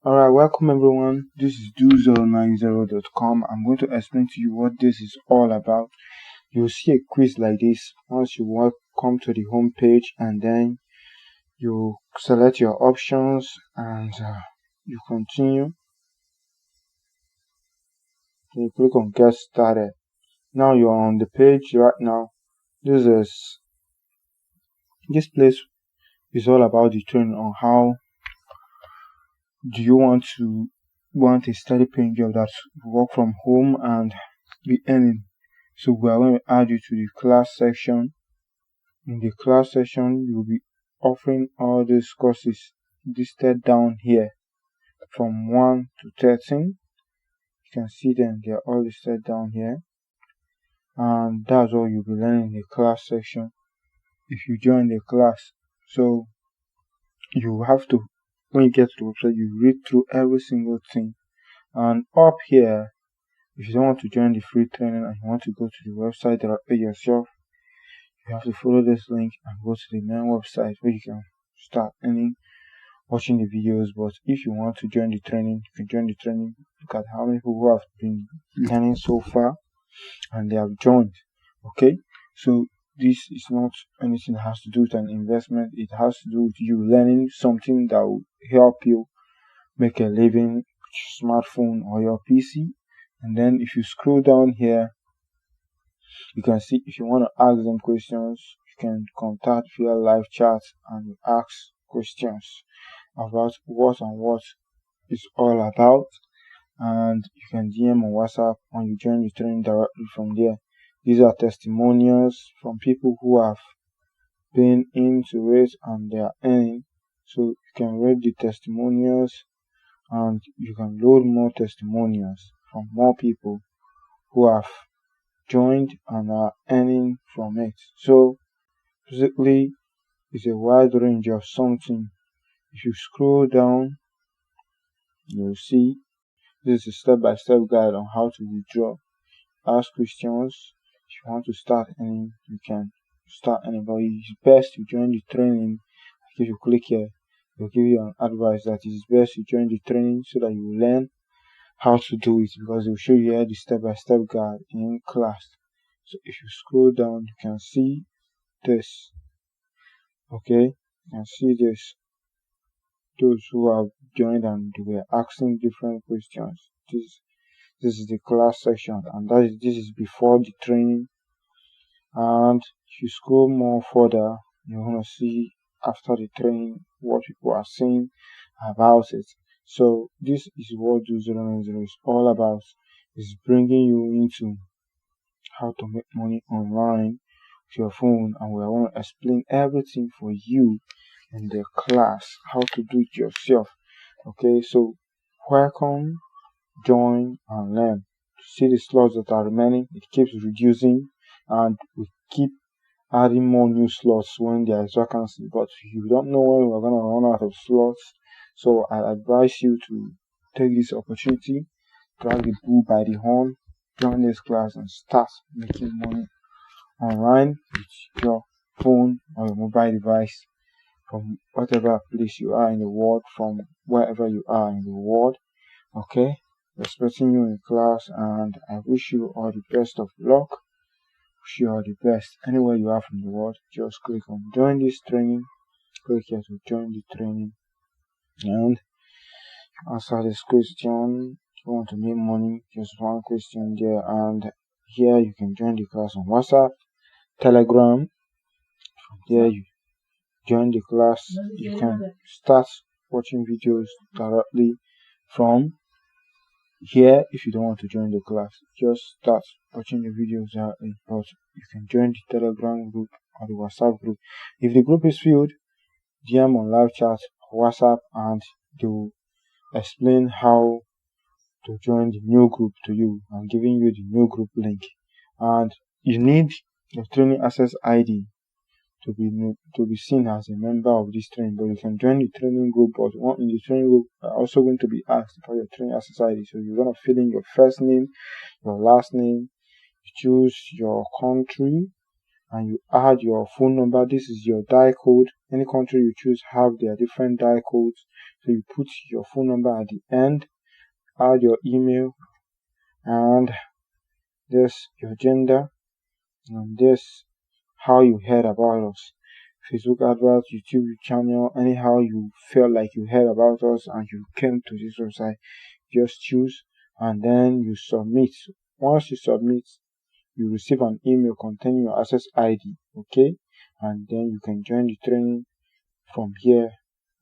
Alright, welcome everyone. This is do090.com. I'm going to explain to you what this is all about. You'll see a quiz like this once you come to the home page, and then you select your options and you continue. You click on get started. Now you're on the page right now. This place is all about the training on how do you want a steady paying job that work from home and be earning. So we are going to add you to the class section. In the class section, you'll be offering all these courses listed down here from 1 to 13. You can see them, they're all listed down here. And that's all you'll be learning in the class section if you join the class. So you have to, when you get to the website, you read through every single thing. And up here, if you don't want to join the free training and you want to go to the website directly yourself, you have to follow this link and go to the main website where you can start watching the videos. But if you want to join the training, you can join the training. Look at how many people who have been learning so far and they have joined. Okay, so this is not anything that has to do with an investment. It has to do with you learning something that will help you make a living with your smartphone or your PC. And then if you scroll down here, you can see if you want to ask them questions, you can contact via live chat and ask questions about what it's all about. And you can DM on WhatsApp when you join the training directly from there. These are testimonials from people who have been into it and they are earning. So you can read the testimonials and you can load more testimonials from more people who have joined and are earning from it. So basically it's a wide range of something. If you scroll down, you'll see this is a step-by-step guide on how to withdraw. Ask questions. If you want to start earning, you can start earning, but it's best to join the training. If you click here, they'll give you an advice that it's best to join the training so that you learn how to do it, because they'll show you here the step-by-step guide in class. So if you scroll down, you can see this. Okay, you can see this. Those who have joined and they were asking different questions. This is the class section, and this is before the training. And if you scroll more further, you're gonna see after the training what people are saying about it. So this is what Do090 is all about. It's bringing you into how to make money online with your phone, and we are going to explain everything for you in the class, how to do it yourself. Okay, so welcome, join and learn. To see the slots that are remaining, it keeps reducing and we keep adding more new slots when there is vacancy, but you don't know when we're going to run out of slots. So I advise you to take this opportunity, grab the bull by the horn, join this class and start making money online with your phone or your mobile device from whatever place you are in the world, from wherever you are in the world. Okay, expecting you in class, and I wish you all the best of luck. Wish you all the best anywhere you are from the world. Just click on join this training, click here to join the training and answer this question. If you want to make money, just one question there, and here you can join the class on WhatsApp, Telegram. From there you join the class. You can start watching videos directly from here. If you don't want to join the class, just start watching the videos directly, but you can join the Telegram group or the WhatsApp group. If the group is filled, DM on live chat or WhatsApp and they will explain how to join the new group to you and giving you the new group link. And you need your training access ID to be seen as a member of this training, but you can join the training group. But in the training group, are also going to be asked for your training access ID. So you're gonna fill in your first name, your last name, you choose your country, and you add your phone number. This is your die code. Any country you choose have their different die codes. So you put your phone number at the end, add your email, and this your gender, and this how you heard about us. Facebook adverts, YouTube channel, anyhow you felt like you heard about us and you came to this website, just choose and then you submit. Once you submit, you receive an email containing your access ID, okay? And then you can join the training from here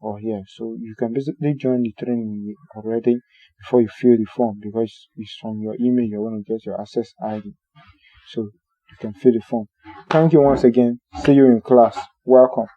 or here. So you can basically join the training already before you fill the form because it's from your email you're going to get your access ID. So you can fill the form. Thank you once again. See you in class. Welcome.